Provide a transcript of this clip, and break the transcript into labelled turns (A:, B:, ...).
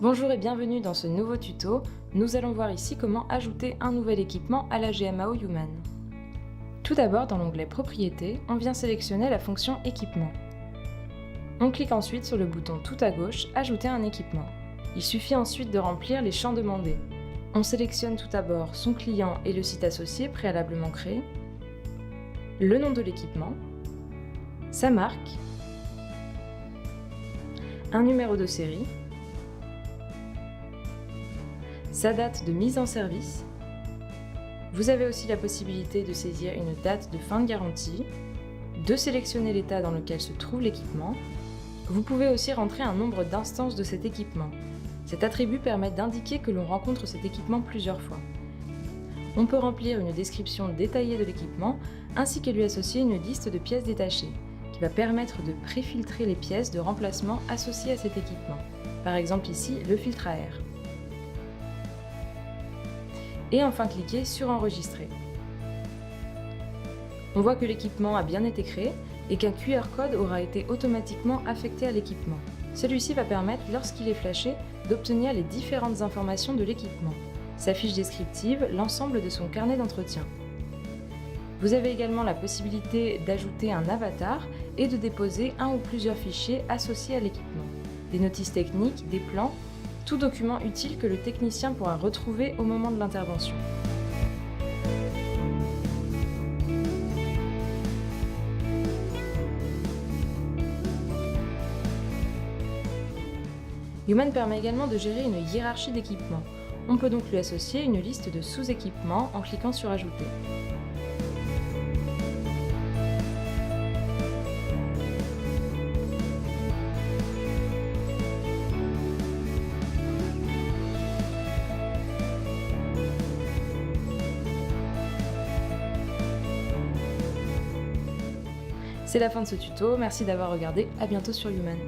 A: Bonjour et bienvenue dans ce nouveau tuto. Nous allons voir ici comment ajouter un nouvel équipement à la GMAO Human. Tout d'abord, dans l'onglet Propriétés, on vient sélectionner la fonction Équipement. On clique ensuite sur le bouton tout à gauche Ajouter un équipement. Il suffit ensuite de remplir les champs demandés. On sélectionne tout d'abord son client et le site associé préalablement créé, le nom de l'équipement, sa marque, un numéro de série, sa date de mise en service. Vous avez aussi la possibilité de saisir une date de fin de garantie, de sélectionner l'état dans lequel se trouve l'équipement. Vous pouvez aussi rentrer un nombre d'instances de cet équipement. Cet attribut permet d'indiquer que l'on rencontre cet équipement plusieurs fois. On peut remplir une description détaillée de l'équipement ainsi que lui associer une liste de pièces détachées, qui va permettre de préfiltrer les pièces de remplacement associées à cet équipement. Par exemple ici, le filtre à air. Et enfin cliquer sur Enregistrer. On voit que l'équipement a bien été créé et qu'un QR code aura été automatiquement affecté à l'équipement. Celui-ci va permettre, lorsqu'il est flashé, d'obtenir les différentes informations de l'équipement, sa fiche descriptive, l'ensemble de son carnet d'entretien. Vous avez également la possibilité d'ajouter un avatar et de déposer un ou plusieurs fichiers associés à l'équipement, des notices techniques, des plans, tout document utile que le technicien pourra retrouver au moment de l'intervention. Human permet également de gérer une hiérarchie d'équipements. On peut donc lui associer une liste de sous-équipements en cliquant sur Ajouter. C'est la fin de ce tuto, merci d'avoir regardé, à bientôt sur Human.